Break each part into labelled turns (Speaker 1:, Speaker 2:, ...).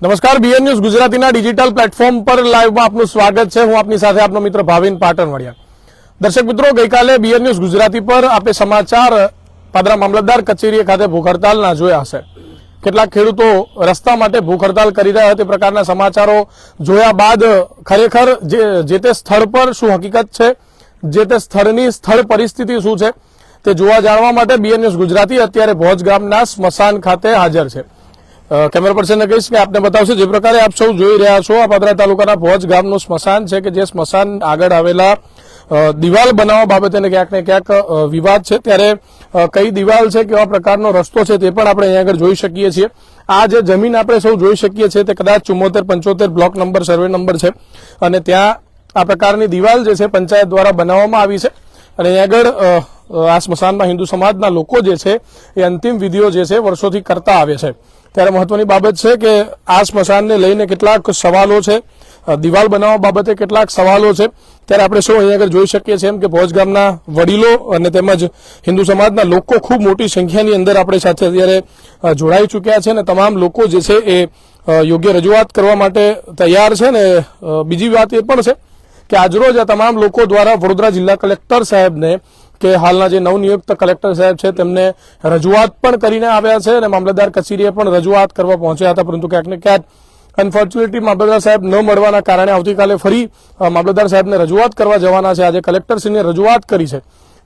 Speaker 1: નમસ્કાર, BN news ગુજરાતીના digital platform પર લાઈવમાં આપનું સ્વાગત છે। હું આપની સાથે આપનો મિત્ર ભાવિન પાટણવાડિયા। દર્શક મિત્રો, ગઈકાલે બીએન ન્યૂઝ ગુજરાતી પર આપે સમાચાર પાદરા મામલતદાર કચેરી ખાતે ભૂખ હડતાલના જોયા હશે। કેટલાક ખેડૂતો રસ્તા માટે ભૂખ હડતાલ કરી રહ્યા તે પ્રકારના સમાચારો જોયા બાદ ખરેખર જે તે સ્થળ પર શું હકીકત છે, જે તે સ્થળની સ્થળ પરિસ્થિતિ શું છે તે જોવા જાણવા માટે બીએન ન્યૂઝ ગુજરાતી અત્યારે ભોજ ગામના સ્મશાન ખાતે હાજર છે। કેમેરા પર્સનને કહીશ કે આપને બતાવશે જે પ્રકારે આપ સૌ જોઈ રહ્યા છો, આ પાદરા તાલુકાના ભોજ ગામનું સ્મશાન છે કે જે સ્મશાન આગળ આવેલા દિવાલ બનાવવા બાબતે ક્યાંક ને ક્યાંક વિવાદ છે। ત્યારે કઈ દિવાલ છે, કેવા પ્રકારનો રસ્તો છે તે પણ આપણે અહીંયા આગળ જોઈ શકીએ છીએ। આ જે જમીન આપણે સૌ જોઈ શકીએ છીએ તે કદાચ 74-75 બ્લોક નંબર સર્વે નંબર છે અને ત્યાં આ પ્રકારની દિવાલ જે છે પંચાયત દ્વારા બનાવવામાં આવી છે અને અહીંયા આગળ આ સ્મશાનમાં હિન્દુ સમાજના લોકો જે છે એ અંતિમ વિધિઓ જે છે વર્ષોથી કરતા આવે છે। ત્યારે મહત્વની બાબત છે કે આ સ્મશાનને લઈને કેટલાક સવાલો છે, દિવાલ બનાવવા બાબતે કેટલાક સવાલો છે। ત્યારે આપણે શું અહીંયા આગળ જોઈ શકીએ છીએ એમ કે ભોજ ગામના વડીલો અને તેમજ હિન્દુ સમાજના લોકો ખૂબ મોટી સંખ્યાની અંદર આપણી સાથે અત્યારે જોડાઈ ચૂક્યા છે અને તમામ લોકો જે છે એ યોગ્ય રજૂઆત કરવા માટે તૈયાર છે। ને બીજી વાત એ પણ છે કે આજરોજ આ તમામ લોકો દ્વારા વડોદરા જિલ્લા કલેક્ટર સાહેબને કે હાલના જે નવનિયુક્ત કલેક્ટર સાહેબ છે તેમને રજૂઆત પણ કરીને આવ્યા છે અને મામલતદાર કચેરીએ પણ રજૂઆત કરવા પહોંચ્યા હતા, પરંતુ ક્યાંક ને ક્યાંક અનફોર્ચ્યુનેટલી મામલતદાર સાહેબ ન મળવાના કારણે આવતીકાલે ફરી મામલતદાર સાહેબને રજૂઆત કરવા જવાના છે। આજે કલેક્ટરશ્રીને રજૂઆત કરી છે,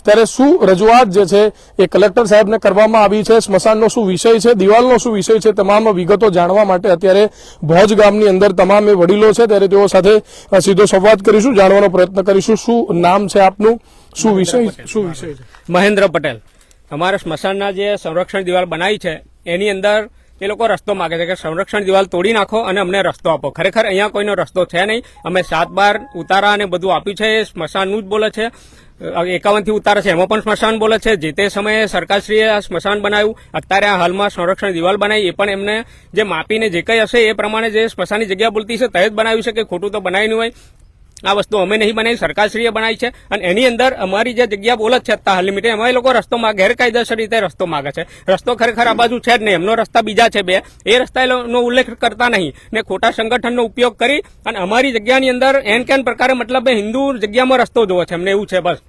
Speaker 1: ત્યારે શું રજૂઆત જે છે એ કલેક્ટર સાહેબને કરવામાં આવી છે, સ્મશાનનો શું વિષય છે, દિવાલનો શું વિષય છે, તમામ વિગતો જાણવા માટે અત્યારે ભોજ ગામની અંદર તમામ એ વડીલો છે ત્યારે તેઓ સાથે સીધો સંવાદ કરીશું, જાણવાનો પ્રયત્ન કરીશું। શું નામ છે આપનું, શું વિષય છે?
Speaker 2: મહેન્દ્ર પટેલ। અમારા સ્મશાનના જે સંરક્ષણ દિવાલ બનાવી છે એની અંદર એ લોકો રસ્તો માંગે છે કે સંરક્ષણ દિવાલ તોડી નાખો અને અમને રસ્તો આપો। ખરેખર અહીંયા કોઈનો રસ્તો છે નહીં। અમે 7-12 ઉતારા અને બધું આપ્યું છે, એ સ્મશાનનું જ બોલે છે। 51 થી ઉતારા છે એમાં પણ સ્મશાન બોલે છે। જે તે સમયે સરકારશ્રીએ આ સ્મશાન બનાવ્યું, અત્યારે આ હાલમાં સંરક્ષણ દિવાલ બનાવી, એ પણ એમને જે માપીને જે કંઈ હશે એ પ્રમાણે જે સ્મશાનની જગ્યા બોલતી છે તે જ બનાવ્યું છે, કે ખોટું તો બનાવી નહીં હોય। આ વસ્તુ અમે નહીં બનાવી, સરકારશ્રીએ બનાવી છે અને એની અંદર અમારી જે જગ્યા બોલે છે અત્યારે હાલની મીટે એમાં એ લોકો રસ્તો ગેરકાયદેસર રીતે રસ્તો માગે છે। રસ્તો ખરેખર આ બાજુ છે જ નહીં, એમનો રસ્તા બીજા છે 2, એ રસ્તાનો ઉલ્લેખ કરતા નહીં ને ખોટા સંગઠનનો ઉપયોગ કરી અને અમારી જગ્યાની અંદર એન કેન પ્રકારે મતલબ હિન્દુ જગ્યામાં રસ્તો જોવો છે, એમને એવું છે। બસ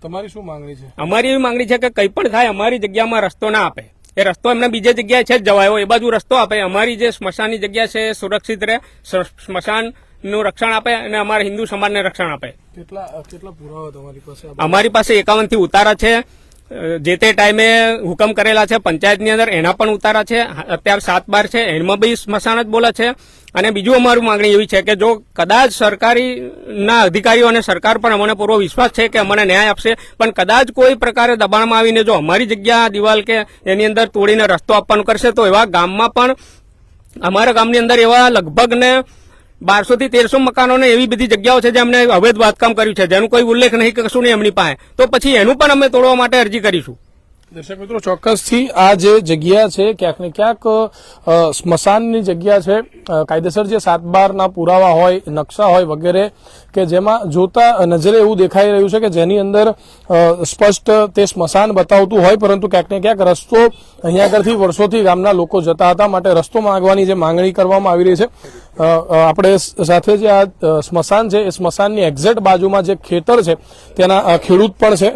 Speaker 1: તમારી શું માંગણી છે?
Speaker 2: અમારી એવી માંગણી છે કે કંઈ પણ થાય અમારી જગ્યામાં રસ્તો ના આપે, એ રસ્તો એમને બીજી જગ્યાએ છે જ જવાયો, એ બાજુ રસ્તો આપે, અમારી જે સ્મશાનની જગ્યા છે એ સુરક્ષિત રહે, સ્મશાન નું રક્ષણ આપે અને અમારા હિન્દુ સમાજને રક્ષણ આપે।
Speaker 1: કેટલા પુરાવા તમારી પાસે?
Speaker 2: અમારી પાસે 51 થી ઉતારા છે, જે તે ટાઈમે હુકમ કરેલા છે પંચાયતની અંદર એના પણ ઉતારા છે, અત્યારે 7-12 છે એમાં બી સ્મશાન જ બોલે છે। અને બીજું અમારું માંગણી એવી છે કે જો કદાચ સરકારીના અધિકારીઓ અને સરકાર પણ અમને પૂરો વિશ્વાસ છે કે અમને ન્યાય આપશે, પણ કદાચ કોઈ પ્રકારે દબાણમાં આવીને જો અમારી જગ્યા દિવાલ કે એની અંદર તોડીને રસ્તો આપવાનું કરશે તો એવા ગામમાં પણ અમારા ગામની અંદર એવા લગભગ ને 1200 થી 1300 મકાનો ને એવી બધી જગ્યાઓ છે જે અમને અવૈધ બાંધકામ કર્યું છે, જેનું કોઈ ઉલ્લેખ નહીં કશું નહીં એમની પાસે, તો પછી એનું પણ અમે તોડવા માટે અરજી કરીશું।
Speaker 1: દર્શક મિત્રો, ચોક્કસથી આ જે જગ્યા છે ક્યાંક ને ક્યાંક સ્મશાનની જગ્યા છે, કાયદેસર જે 7-12 પુરાવા હોય, નકશા હોય વગેરે કે જેમાં જોતા નજરે એવું દેખાઈ રહ્યું છે કે જેની અંદર સ્પષ્ટ તે સ્મશાન બતાવતું હોય, પરંતુ ક્યાંક ને ક્યાંક રસ્તો અહીંયા આગળથી વર્ષોથી ગામના લોકો જતા હતા, માટે રસ્તો માંગવાની જે માંગણી કરવામાં આવી રહી છે। આપણે સાથે જે આ સ્મશાન છે એ સ્મશાનની એક્ઝેક્ટ બાજુમાં જે ખેતર છે તેના ખેડૂત પણ છે।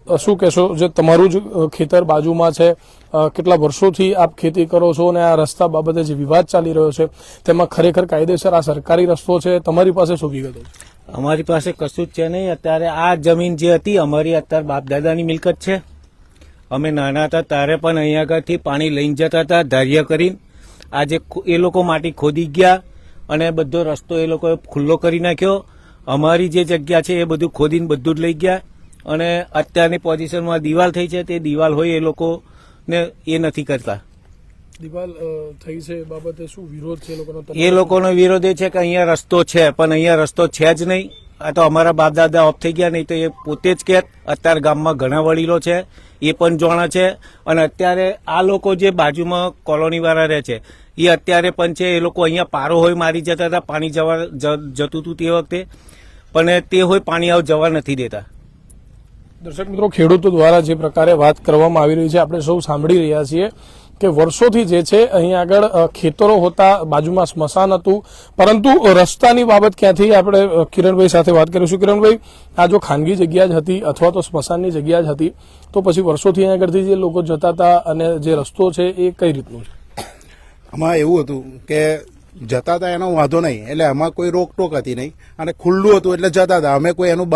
Speaker 1: શું કહેશો, જે તમારું જ ખેતર બાજુમાં છે, કેટલા વર્ષોથી આપ ખેતી કરો છો અને આ રસ્તા બાબતે જે વિવાદ ચાલી રહ્યો છે તેમાં ખરેખર કાયદેસર આ સરકારી રસ્તો છે, તમારી પાસે શું વિગતો?
Speaker 3: અમારી પાસે કશું જ છે નહીં। અત્યારે આ જમીન જે હતી અમારી અત્યારે બાપ દાદાની મિલકત છે। અમે નાના હતા ત્યારે પણ અહીંયા આગળથી પાણી લઈને જતા હતા ધાર્ય કરીને। આજે એ લોકો માટી ખોદી ગયા અને બધો રસ્તો એ લોકોએ ખુલ્લો કરી નાખ્યો। અમારી જે જગ્યા છે એ બધું ખોદીને બધું જ લઈ ગયા અને અત્યારની પોઝિશનમાં દિવાલ થઈ છે, તે દિવાલ હોય એ લોકોને એ નથી કરતા।
Speaker 1: દિવાલ થઈ છે બાબતે શું વિરોધ છે
Speaker 3: એ લોકોનો વિરોધ એ છે કે અહીંયા રસ્તો છે, પણ અહીંયા રસ્તો છે જ નહીં। આ તો અમારા બાપ દાદા ઓફ થઈ ગયા, નહીં તો એ પોતે જ કે અત્યારે ગામમાં ઘણા વડીલો છે એ પણ જોણા છે અને અત્યારે આ લોકો જે બાજુમાં કોલોની વાળા રહે છે એ અત્યારે પણ છે, એ લોકો અહીંયા પારો હોય મારી જતા હતા, પાણી જતું હતું તે વખતે, પણ તે હોય પાણી જવા નથી દેતા।
Speaker 1: દર્શક મિત્રો, ખેડૂતો દ્વારા જે પ્રકારે વાત કરવામાં આવી રહી છે આપણે સૌ સાંભળી રહ્યા છીએ કે વર્ષોથી જે છે અહીં આગળ ખેતરો હોતા, બાજુમાં સ્મશાન હતું, પરંતુ રસ્તાની બાબત ક્યાંથી આપણે કિરણભાઈ સાથે વાત કરીશું. કિરણભાઈ, આ જો ખાનગી જગ્યા જ હતી અથવા તો સ્મશાનની જગ્યા જ હતી, તો પછી વર્ષોથી અહીં આગળથી જે લોકો જતા હતા અને જે રસ્તો છે એ કઈ રીતનું છે?
Speaker 4: આમાં એવું હતું કે જતા હતા એનો વાંધો નહીં, એટલે આમાં કોઈ રોકટોક હતી નહીં અને ખુલ્લું હતું એટલે જતા હતા. અમે કોઈ એનું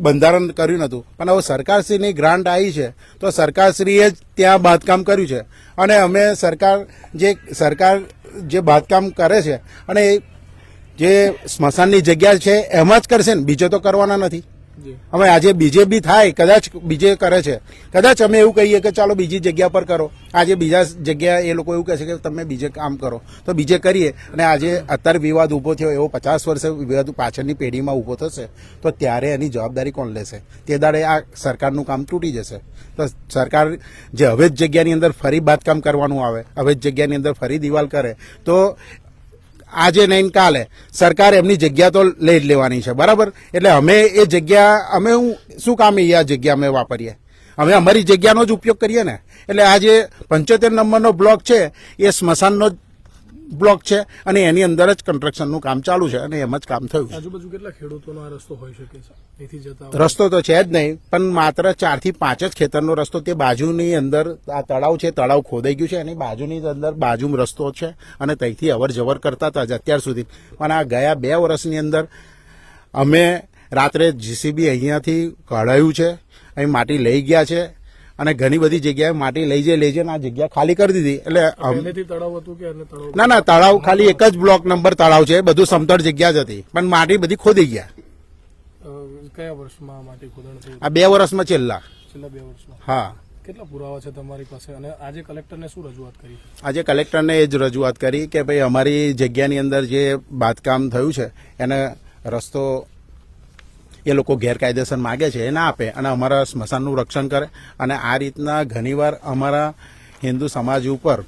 Speaker 4: બંધારણ કર્યું નતું. પણ હવે સરકારશ્રીની ગ્રાન્ટ આવી છે તો સરકારશ્રીએ જ ત્યાં બાંધકામ કર્યું છે અને અમે સરકાર જે બાંધકામ કરે છે અને જે સ્મશાનની જગ્યા છે એમાં જ કરશે ને, બીજે તો કરવાના નથી. અમે આજે બીજે બી થાય, કદાચ બીજે કરે છે, કદાચ અમે એવું કહીએ કે ચાલો બીજી જગ્યા પર કરો. આજે બીજા જગ્યા એ લોકો એવું કહે છે કે તમે બીજે કામ કરો, તો બીજે કરીએ. અને આજે અત્યારે વિવાદ ઉભો થયો એવો 50 વર્ષે વિવાદ પાછળની પેઢીમાં ઉભો થશે તો ત્યારે એની જવાબદારી કોણ લેશે? તે દાડે આ સરકારનું કામ તૂટી જશે. તો સરકાર જે હવે જ જગ્યાની અંદર ફરી બાંધકામ કરવાનું આવે, હવે જ જગ્યાની અંદર ફરી દિવાલ કરે, તો આજે નહીં કાલે સરકાર એમની જગ્યા તો લઈ જ લેવાની છે, બરાબર? એટલે અમે એ જગ્યા અમે શું કામ આ જગ્યા અમે વાપરીએ? અમે અમારી જગ્યાનો જ ઉપયોગ કરીએ ને. એટલે આ જે 75 નંબરનો બ્લોક છે એ સ્મશાનનો જ બ્લોક છે અને એની અંદર જ કન્સ્ટ્રક્શનનું કામ ચાલુ છે અને એમ જ કામ થયું છે.
Speaker 1: આજુબાજુ કેટલા ખેડૂતોનો આ રસ્તો હોઈ શકે છે અહીંથી જતા?
Speaker 4: રસ્તો તો છે જ નહીં, પણ માત્ર 4 થી 5 જ ખેતરનો રસ્તો. તે બાજુની અંદર આ તળાવ છે, તળાવ ખોદાઈ ગયું છે, એની બાજુની અંદર બાજુ રસ્તો છે અને ત્યાંથી અવર જવર કરતા હતા જ અત્યાર સુધી. પણ આ ગયા 2 વર્ષની અંદર અમે રાત્રે જીસીબી અહીંયાથી કઢાયું છે, અહીં માટી લઈ ગયા છે અને ઘણી બધી જગ્યાએ માટી લઈ જઈને આ જગ્યા ખાલી કરી દીધી. એટલે
Speaker 1: પહેલેથી તળાવ હતું કે તળાવ?
Speaker 4: ના, તળાવ ખાલી એક જ બ્લોક નંબર તળાવ છે, બધું સમતળ જગ્યા જ હતી, પણ માટી બધી ખોદી ગયા.
Speaker 1: કયા વર્ષમાં માટી ખોદણ થયું?
Speaker 4: આ 2 વર્ષમાં છેલ્લા
Speaker 1: 2 વર્ષમાં.
Speaker 4: હા.
Speaker 1: કેટલા પુરાવા છે તમારી પાસે અને આજે કલેક્ટરને શું રજૂઆત કરી?
Speaker 4: આજે કલેક્ટરને એ જ રજૂઆત કરી કે ભાઈ અમારી જગ્યાની અંદર જે બાંધકામ થયું છે એને રસ્તો એ લોકો ગેરકાયદેસર માગે છે એ ના આપે અને અમારા સ્મશાનનું રક્ષણ કરે. અને આ રીતના ઘણીવાર અમારા હિન્દુ સમાજ ઉપર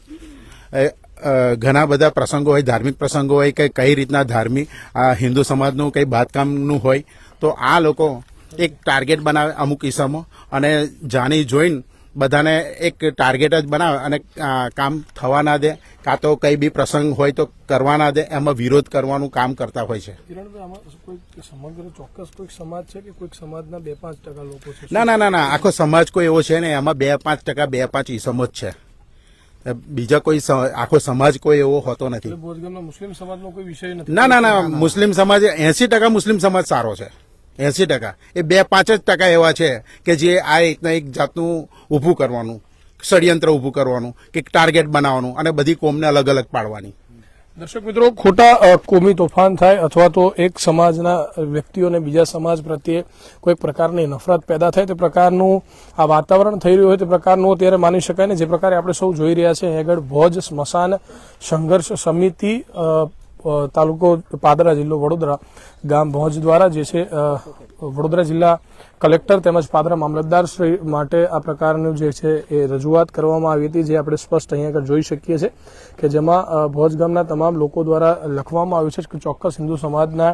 Speaker 4: ઘણા બધા પ્રસંગો હોય, ધાર્મિક પ્રસંગો હોય કે કઈ રીતના ધાર્મિક હિન્દુ સમાજનું કંઈ બાંધકામનું હોય તો આ લોકો એક ટાર્ગેટ બનાવે અમુક કિસ્સામાં અને જાણી જોઈને બધાને એક ટાર્ગેટ જ બનાવે અને કામ થવા ના દે, કાં તો કઈ બી પ્રસંગ હોય તો કરવા ના દે, એમાં વિરોધ કરવાનું કામ કરતા હોય છે.
Speaker 1: કિરણભાઈ, આમાં કોઈ સમગ્ર ચોક્કસ કોઈ સમાજ છે કે કોઈ સમાજના 2-5% લોકો છે?
Speaker 4: ના, આખો સમાજ કોઈ એવો છે ને, એમાં 2-5% 2-5 ઈસમો જ છે. બીજા કોઈ આખો સમાજ કોઈ એવો હોતો નથી.
Speaker 1: ભોજગામના મુસ્લિમ સમાજનો કોઈ વિષય નથી?
Speaker 4: ના, મુસ્લિમ સમાજ 80% મુસ્લિમ સમાજ સારો છે. 80% એ 2-5% એવા છે કે જે આ રીતના એક જાતનું ઊભું કરવાનું, ષડયંત્ર ઊભું કરવાનું, કે ટાર્ગેટ બનાવવાનું અને બધી કોમને અલગ અલગ પાડવાની.
Speaker 1: દર્શક મિત્રો, ખોટા કોમી તોફાન થાય અથવા તો એક સમાજના વ્યક્તિઓને બીજા સમાજ પ્રત્યે કોઈક પ્રકારની નફરત પેદા થાય તે પ્રકારનું આ વાતાવરણ થઈ રહ્યું હોય તે પ્રકારનું અત્યારે માની શકાય ને. જે પ્રકારે આપણે સૌ જોઈ રહ્યા છે, આગળ ભોજ સ્મશાન સંઘર્ષ સમિતિ તાલુકો પાદરા, જિલ્લો વડોદરા, ગામ ભોજ દ્વારા જે છે વડોદરા જિલ્લા કલેક્ટર તેમજ પાદરા મામલતદાર શ્રી માટે આ પ્રકારનું જે છે એ રજૂઆત કરવામાં આવી હતી, જે આપણે સ્પષ્ટ અહીંયા આગળ જોઈ શકીએ છીએ કે જેમાં ભોજ ગામના તમામ લોકો દ્વારા લખવામાં આવ્યું છે કે ચોક્કસ હિન્દુ સમાજના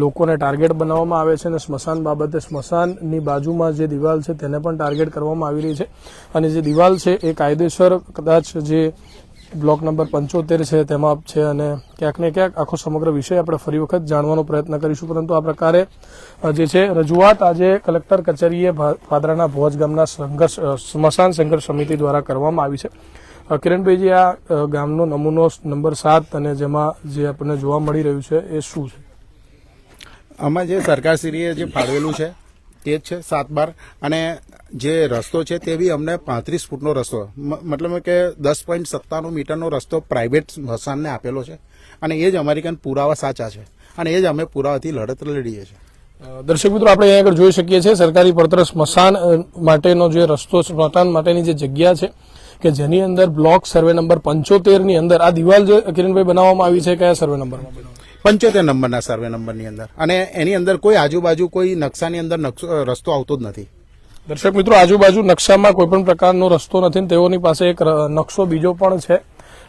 Speaker 1: લોકોને ટાર્ગેટ બનાવવામાં આવે છે અને સ્મશાન બાબતે સ્મશાનની બાજુમાં જે દિવાલ છે તેને પણ ટાર્ગેટ કરવામાં આવી રહી છે. અને જે દિવાલ છે એ કાયદેસર કદાચ જે બ્લોક નંબર 75 છે તેમાં છે અને ક્યાંક ને ક્યાંક આખો સમગ્ર વિષય આપણે ફરી વખત જાણવાનો પ્રયત્ન કરીશું. પરંતુ આ પ્રકારે જે છે રજૂઆત આજે કલેક્ટર કચેરીએ પાદરાના ભોજ ગામના સ્મશાન સંઘર્ષ સમિતિ દ્વારા કરવામાં આવી છે. કિરણભાઈજી, આ ગામનો નમૂનો નંબર 7 અને જેમાં જે આપણને જોવા મળી રહ્યું છે એ શું છે?
Speaker 4: આમાં જે સરકારશ્રીએ જે ફાળવેલું છે તે જ છે 7/12 અને જે રસ્તો છે તે બી અમને 35 ફૂટનો રસ્તો, મતલબ કે 10.97 મીટરનો રસ્તો પ્રાઇવેટ સ્મશાનને આપેલો છે અને એ જ અમારી કાન પુરાવા સાચા છે અને એ જ અમે પુરાવાથી લડત લડીએ છીએ.
Speaker 1: દર્શક મિત્રો, આપણે અહીંયા આગળ જોઈ શકીએ છીએ સરકારી પડતર સ્મશાન માટેનો જે રસ્તો, સ્મશાન માટેની જે જગ્યા છે કે જેની અંદર બ્લોક સર્વે નંબર 75 ની અંદર આ દિવાલ જે કિરણભાઈ બનાવવામાં આવી છે, કયા સર્વે નંબરમાં બનાવવામાં?
Speaker 4: 75 નંબરના સર્વે નંબરની અંદર. અને એની અંદર કોઈ આજુબાજુ કોઈ નકશાની અંદર રસ્તો આવતો જ નથી.
Speaker 1: દર્શક મિત્રો, આજુબાજુ નકશામાં કોઈ પણ પ્રકારનો રસ્તો નથી. તેઓની પાસે એક નકશો બીજો પણ છે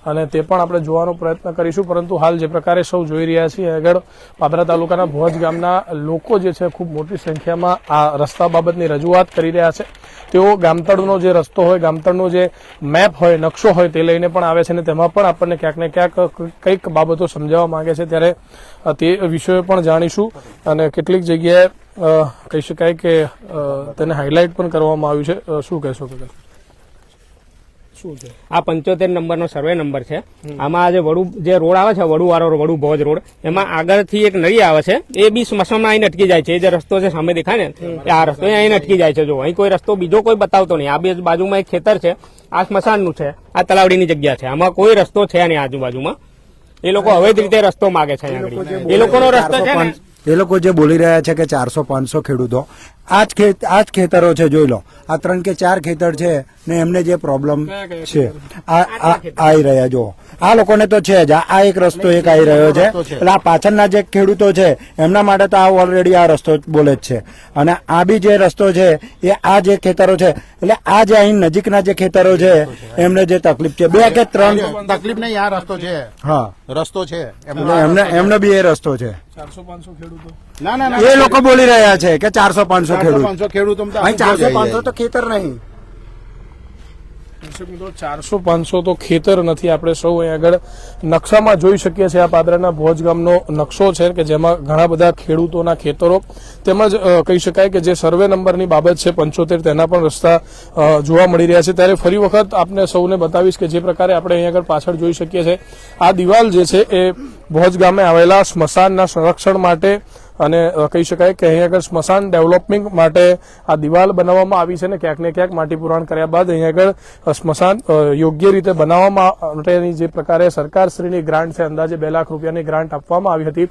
Speaker 1: અને તે પણ આપણે જોવાનો પ્રયત્ન કરીશું. પરંતુ હાલ જે પ્રકારે સૌ જોઈ રહ્યા છીએ આગળ પાદરા તાલુકાના ભોજ ગામના લોકો જે છે ખૂબ મોટી સંખ્યામાં આ રસ્તા બાબતની રજૂઆત કરી રહ્યા છે. તેઓ ગામતળનો જે રસ્તો હોય, ગામતળનો જે મેપ હોય, નકશો હોય તે લઈને પણ આવે છે અને તેમાં પણ આપણને ક્યાંક ને ક્યાંક કંઈક બાબતો સમજાવવા માંગે છે. ત્યારે તે વિષયો પણ જાણીશું અને કેટલીક જગ્યાએ કહી શકાય કે તેને હાઇલાઇટ પણ કરવામાં આવ્યું છે. શું કહેશો કે શું છે
Speaker 2: આ 75 નંબરનો સર્વે નંબર છે. આમાં જે વડુ જે રોડ આવે છે, વડુ વાળો વડુ ભોજ રોડ, એમાં આગળથી એક નળી આવે છે. એ બી સ્મશાનમાં આવીને અટકી જાય છે. એ જે રસ્તો છે સામે દેખાય ને, આ રસ્તો આવીને અટકી જાય છે. જો અહીં કોઈ રસ્તો બીજો કોઈ બતાવતો નહીં. આ બે બાજુમાં એક ખેતર છે, આ સ્મશાનનું છે, આ તલાવડીની જગ્યા છે. આમાં કોઈ રસ્તો છે નહીં આજુબાજુમાં. એ લોકો અવૈધ રીતે રસ્તો માગે છે. એ લોકોનો રસ્તો છે ને,
Speaker 5: એ લોકો જે બોલી રહ્યા છે કે 400-500 ખેડૂતો આ જ ખેતરો છે, જોઈ લો, આ 3 કે 4 ખેતર છે ને એમને જે પ્રોબ્લેમ છે આવી રહ્યા જો આ લોકોને તો છે જ. આ એક રસ્તો એક આવી રહ્યો છે, એટલે આ પાછળના જે ખેડૂતો છે એમના માટે તો આ ઓલરેડી આ રસ્તો બોલે જ છે. અને આ બી જે રસ્તો છે એ આ જે ખેતરો છે, એટલે આ જે અહીં નજીકના જે ખેતરો છે એમને જે તકલીફ છે 2 કે 3
Speaker 4: તકલીફ નહીં, આ રસ્તો છે,
Speaker 5: હા
Speaker 4: રસ્તો છે
Speaker 5: એમને બી એ રસ્તો છે.
Speaker 1: 400-500 ખેડૂતો
Speaker 4: ના
Speaker 5: એ લોકો બોલી રહ્યા છે કે 400-500 ખેડૂત.
Speaker 4: 500 ખેડૂતો
Speaker 5: અહીં 400-500 તો ખેતર નહીં.
Speaker 1: દર્શક મિત્રો, 400-500 તો ખેતર નથી. આપણે સૌ અહીં આગળ નકશામાં જોઈ શકીએ છીએ. આ પાદરાના ભોજ ગામનો નકશો છે કે જેમાં ઘણા બધા ખેડૂતોના ખેતરો તેમજ કહી શકાય કે જે સર્વે નંબરની બાબત છે 75 તેના પણ રસ્તા જોવા મળી રહ્યા છે. ત્યારે ફરી વખત આપને સૌને બતાવીશ કે જે પ્રકારે આપણે અહીં આગળ પાછળ જોઈ શકીએ છીએ આ દિવાલ જે છે એ ભોજ ગામે આવેલા સ્મશાનના સંરક્ષણ માટે અને કહી શકાય કે અહીં આગળ સ્મશાન ડેવલપમેન્ટ માટે આ દિવાલ બનાવવામાં આવી છે ને ક્યાંક ને ક્યાંક માટી પુરાણ કર્યા બાદ અહીં આગળ સ્મશાન યોગ્ય રીતે બનાવવા માટેની જે પ્રકારે સરકારશ્રીની ગ્રાન્ટ છે, અંદાજે 2 લાખ રૂપિયાની ગ્રાન્ટ આપવામાં આવી હતી,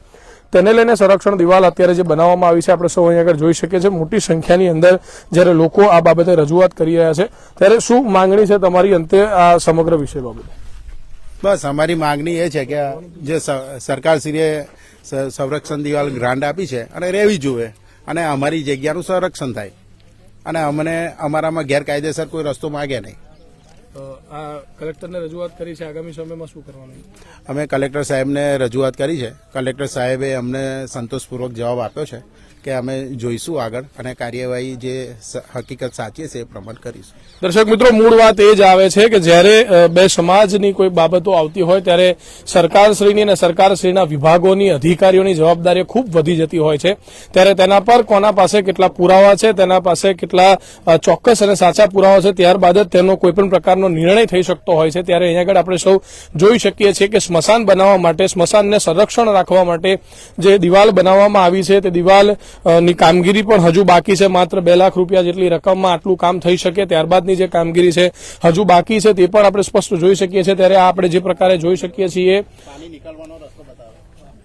Speaker 1: તેને લઈને સંરક્ષણ દિવાલ અત્યારે જે બનાવવામાં આવી છે આપણે સૌ અહીં આગળ જોઈ શકીએ છીએ. મોટી સંખ્યાની અંદર જ્યારે લોકો આ બાબતે રજૂઆત કરી રહ્યા છે, ત્યારે શું માંગણી છે તમારી અંતે આ સમગ્ર વિષય બાબતે?
Speaker 4: બસ અમારી માંગણી એ છે કે જે સરકારશ્રીએ સંરક્ષણ દિવાલ ગ્રાન્ટ આપી છે અને રહેવી જોઈએ અને અમારી જગ્યાનું સંરક્ષણ થાય અને અમને અમારામાં ગેરકાયદેસર કોઈ રસ્તો માગે નહીં.
Speaker 1: આ કલેક્ટરને રજૂઆત કરી છે. આગામી સમયમાં શું કરવાનું?
Speaker 4: અમે કલેક્ટર સાહેબને રજૂઆત કરી છે. કલેક્ટર સાહેબે અમને સંતોષપૂર્વક જવાબ આપ્યો છે કે અમે જોઈશું આગળ અને કાર્યવાહી જે હકીકત સાચી છે એ પ્રમાણે કરીશું.
Speaker 1: દર્શક મિત્રો, મૂળ વાત એ જ આવે છે કે જ્યારે બે સમાજની કોઈ બાબતો આવતી હોય ત્યારે સરકારશ્રીની અને સરકારશ્રીના વિભાગોની અધિકારીઓની જવાબદારી ખૂબ વધી જતી હોય છે. ત્યારે તેના પર કોના પાસે કેટલા પુરાવા છે, તેના પાસે કેટલા ચોક્કસ અને સાચા પુરાવા છે, ત્યારબાદ જ તેનો કોઈપણ પ્રકારનો નિર્ણય થઈ શકતો હોય છે. ત્યારે અહીંયા આગળ આપણે સૌ જોઈ શકીએ છીએ કે સ્મશાન બનાવવા માટે, સ્મશાનને સંરક્ષણ રાખવા માટે જે દિવાલ બનાવવામાં આવી છે તે દિવાલ ની કામગીરી પણ હજુ બાકી છે. માત્ર 2 લાખ રૂપિયા જેટલી રકમમાં આટલું કામ થઈ શકે, ત્યારબાદની જે કામગીરી છે હજુ બાકી છે તે પણ આપણે સ્પષ્ટ જોઈ શકીએ છીએ. ત્યારે આપણે જે પ્રકારે જોઈ શકીએ છીએ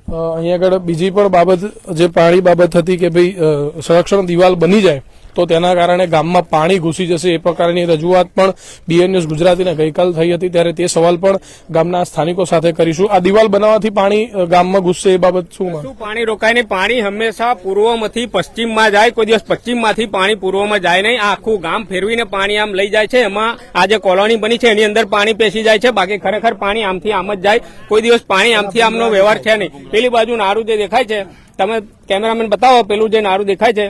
Speaker 1: અહીં આગળ બીજી પણ બાબત જે પાણી બાબત હતી કે ભાઈ સંરક્ષણ દિવાલ બની જાય તો તેના કારણે ગામમાં પાણી ઘૂસી જશે એ પ્રકારની રજૂઆત પણ BN ન્યૂઝ ગુજરાતીને ગઈકાલ થઈ હતી. ત્યારે તે સવાલ પણ ગામના સ્થાનિકો સાથે કરીશું. આ દિવાલ બનાવવાથી પાણી ગામમાં ઘૂસશે એ બાબત શું?
Speaker 2: પાણી રોકાય નહીં. પાણી હંમેશા પૂર્વમાંથી પશ્ચિમમાં જાય, કોઈ દિવસ પશ્ચિમમાંથી પાણી પૂર્વમાં જાય નહીં. આ આખું ગામ ફેરવીને પાણી આમ લઈ જાય છે. એમાં આ જે કોલોની બની છે એની અંદર પાણી પેસી જાય છે. બાકી ખરેખર પાણી આમથી આમ જ જાય. કોઈ દિવસ પાણી આમથી આમનો વ્યવહાર છે નહીં. પેલી બાજુ નારું જે દેખાય છે, તમે કેમેરામેન બતાવો, પેલું જે નારું દેખાય છે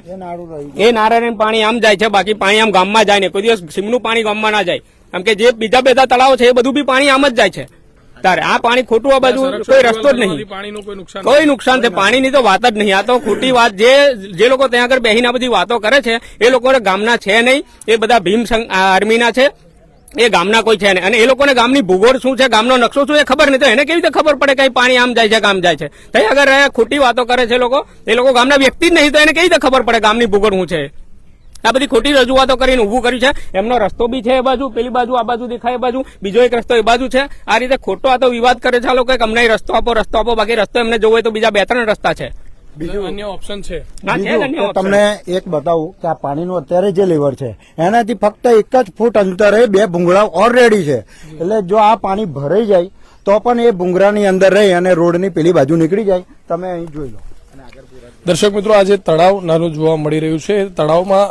Speaker 2: એ નારાયણ પાણી આમ જાય છે. બાકી પાણી આમ ગામમાં જાય ને. કોઈ દિવસ સીમનું પાણી ગામમાં ના જાય. કેમ કે જે બીજા બધા તળાવો છે એ બધું બી પાણી આમ જ જાય છે. તારે આ પાણી ખોટું આ બાજુ કોઈ રસ્તો જ નહીં. કોઈ નુકસાન છે પાણીની તો વાત જ નહીં. આ તો ખોટી વાત. જે લોકો ત્યાં આગળ બેહીને બધી વાતો કરે છે એ લોકો ગામના છે નહીં. એ બધા ભીમ આર્મીના છે. એ ગામના કોઈ છે નહીં. અને એ લોકોને ગામની ભૂગોળ શું છે, ગામનો નકશો શું એ ખબર નહીં. તો એને કેવી રીતે ખબર પડે કે પાણી આમ જાય છે કે આમ જાય છે? ત્યાં આગળ ખોટી વાતો કરે છે લોકો. એ લોકો ગામના વ્યક્તિ જ નહીં, તો એને કેવી રીતે ખબર પડે ગામની ભૂગોળ શું છે? આ બધી ખોટી રજૂઆતો કરીને ઉભું કર્યું છે. એમનો રસ્તો બી છે એ બાજુ, પેલી બાજુ આ બાજુ દેખાય એ બાજુ, બીજો એક રસ્તો એ બાજુ છે. આ રીતે ખોટો આ તો વિવાદ કરે છે આ લોકો કે અમને રસ્તો આપો, રસ્તો આપો. બાકી રસ્તો એમને જોવો હોય તો બીજા 2-3 રસ્તા છે.
Speaker 1: બીજું અન્ય ઓપ્શન છે?
Speaker 5: તમને એક બતાવું કે આ પાણીનું અત્યારે જે લેવલ છે એનાથી ફક્ત 1 જ ફૂટ અંતરે 2 ભૂંગળા ઓલરેડી છે. એટલે જો આ પાણી ભરાઈ જાય તો પણ એ ભૂંગળાની અંદર રહી અને રોડની પેલી બાજુ નીકળી જાય. તમે અહીં જોઈ લો.
Speaker 1: દર્શક મિત્રો, આજે તળાવ નાનું જોવા મળી રહ્યું છે. તળાવમાં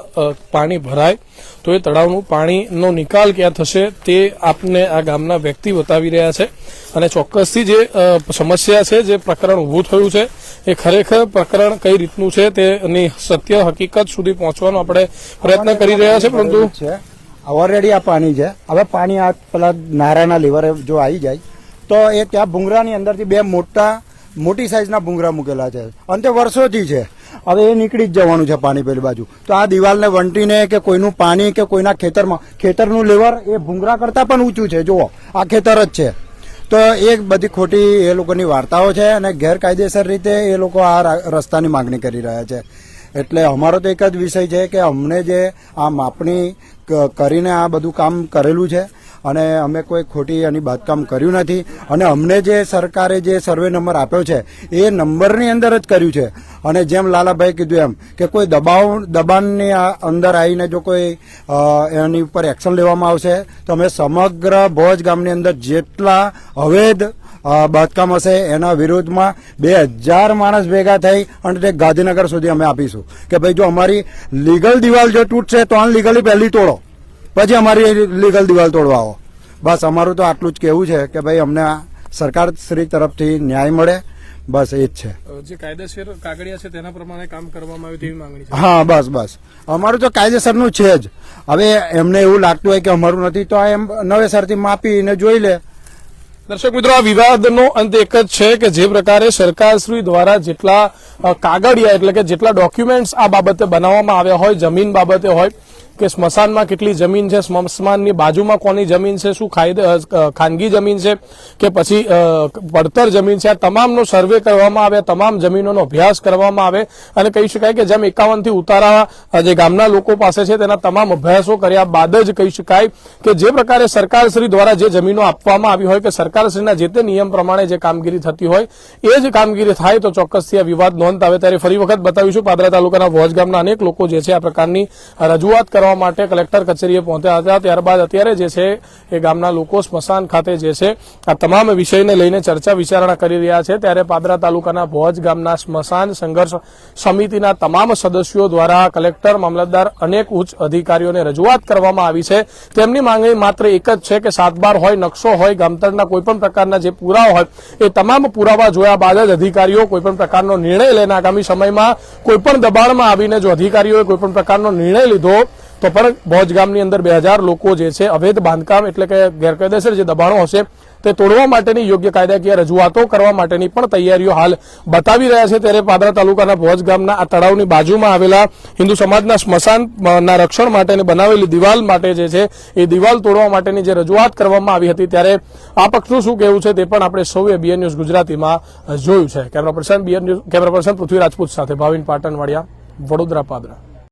Speaker 1: પાણી ભરાય તો એ તળાવનું પાણીનો નિકાલ ક્યાં થશે તે આપને આ ગામના વ્યક્તિ બતાવી રહ્યા છે. અને ચોક્કસથી જે સમસ્યા છે, જે પ્રકરણ ઊભું થયું છે, એ ખરેખર પ્રકરણ કઈ રીતનું છે તેની સત્ય હકીકત સુધી પહોંચવાનો આપણે પ્રયત્ન કરી રહ્યા છે. પરંતુ
Speaker 5: ઓલરેડી આ પાણી છે. હવે પાણી આ પેલા નારાના લીવરે જો આવી જાય તો એ ત્યાં ભૂંગરાની અંદરથી બે મોટી સાઈઝના ભૂંગરા મૂકેલા છે અને તે વર્ષોથી છે. હવે એ નીકળી જ જવાનું છે પાણી પેલી બાજુ. તો આ દિવાલને વંટીને કે કોઈનું પાણી કે કોઈના ખેતરનું લેવર એ ભૂંગરા કરતા પણ ઊંચું છે. જુઓ, આ ખેતર જ છે. તો એ બધી ખોટી એ લોકોની વાર્તાઓ છે અને ગેરકાયદેસર રીતે એ લોકો આ રસ્તાની માગણી કરી રહ્યા છે. એટલે અમારો તો એક જ વિષય છે કે અમને જે આ માપણી કરીને આ બધું કામ કરેલું છે અને અમે કોઈ ખોટી એની બાંધકામ કર્યું નથી. અને અમને જે સરકારે જે સર્વે નંબર આપ્યો છે એ નંબરની અંદર જ કર્યું છે. અને જેમ લાલાભાઈ કીધું એમ કે કોઈ દબાણની અંદર આવીને જો કોઈ એની ઉપર એક્શન લેવામાં આવશે તો અમે સમગ્ર ભોજ ગામની અંદર જેટલા અવૈધ બાંધકામ હશે એના વિરોધમાં 2000 માણસ ભેગા થઈ અને તે ગાંધીનગર સુધી અમે આપીશું કે ભાઈ જો અમારી લીગલ દિવાલ જો તૂટશે તો અનલીગલી પહેલી તોડો, પછી અમારી લીગલ દિવાલ તોડવા આવો. બસ અમારું તો આટલું જ કહેવું છે કે ભાઈ અમને સરકાર શ્રી તરફથી ન્યાય મળે, બસ એ જ છે.
Speaker 1: જે કાયદેસર કાગળિયા છે તેના પ્રમાણે કામ કરવામાં આવે તેવી માંગણી છે.
Speaker 5: હા, બસ અમારું તો કાયદેસરનું છે જ. હવે એમને એવું લાગતું હોય કે અમારું નથી તો એમ નવેસરથી માપીને જોઈ લે.
Speaker 1: દર્શક મિત્રો, આ વિવાદનો અંત એક જ છે કે જે પ્રકારે સરકારશ્રી દ્વારા જેટલા કાગળિયા એટલે કે જેટલા ડોક્યુમેન્ટ્સ આ બાબતે બનાવવામાં આવ્યા હોય, જમીન બાબતે હોય કે સ્મશાનમાં કેટલી જમીન છે, સ્મશાનની બાજુમાં કોની જમીન છે, શું ખાનગી જમીન છે કે પછી પડતર જમીન છે, આ તમામનો સર્વે કરવામાં આવે, તમામ જમીનોનો અભ્યાસ કરવામાં આવે અને કહી શકાય કે જેમ 51 થી ઉતારા જે ગામના લોકો પાસે છે તેના તમામ અભ્યાસો કર્યા બાદ જ કહી શકાય કે જે પ્રકારે સરકારશ્રી દ્વારા જે જમીનો આપવામાં આવી હોય કે સરકારશ્રીના જે તે નિયમ પ્રમાણે જે કામગીરી થતી હોય એ જ કામગીરી થાય તો ચોક્કસથી આ વિવાદ નોંધ આવે. ત્યારે ફરી વખત બતાવીશું, પાદરા તાલુકાના ભોજ ગામના અનેક લોકો જે છે આ પ્રકારની રજૂઆત કરવા માટે કલેક્ટર કચેરીએ પહોંચ્યા હતા. ત્યારબાદ અત્યારે જે છે એ ગામના લોકો સ્મશાન ખાતે જે છે આ તમામ વિષયને લઈને ચર્ચા વિચારણા કરી રહ્યા છે. ત્યારે પાદરા તાલુકાના ભોજ ગામના સ્મશાન સંઘર્ષ સમિતિના તમામ સદસ્યો દ્વારા કલેક્ટર, મામલતદાર, અનેક ઉચ્ચ અધિકારીઓને રજૂઆત કરવામાં આવી છે. તેમની માંગણી માત્ર એક જ છે કે 7/12 હોય, નકશો હોય, ગામતળના કોઈપણ પ્રકારના જે પુરાવા હોય એ તમામ પુરાવા જોયા બાદ જ અધિકારીઓ કોઈપણ પ્રકારનો નિર્ણય લઈને આગામી સમયમાં કોઈપણ દબાણમાં આવીને જો અધિકારીઓએ કોઈપણ પ્રકારનો નિર્ણય લીધો તો પણ ભોજ ગામની અંદર 2000 લોકો જે છે અવૈધ બાંધકામ એટલે કે ગેરકાયદેસર જે દબાણો હશે તે તોડવા માટેની યોગ્ય કાયદાકીય રજૂઆતો કરવા માટેની પણ તૈયારીઓ હાલ બતાવી રહ્યા છે. ત્યારે પાદરા તાલુકાના ભોજ ગામના આ તળાવની બાજુમાં આવેલા હિન્દુ સમાજના સ્મશાનના રક્ષણ માટે બનાવેલી દિવાલ માટે જે છે એ દિવાલ તોડવા માટેની જે રજૂઆત કરવામાં આવી હતી ત્યારે આ પક્ષનું શું કહેવું છે તે પણ આપણે સૌએ બીએન ન્યૂઝ ગુજરાતીમાં જોયું છે. કેમેરા પર્સન પૃથ્વી રાજપૂત સાથે ભાવિન પાટણવાડિયા, વડોદરા, પાદરા.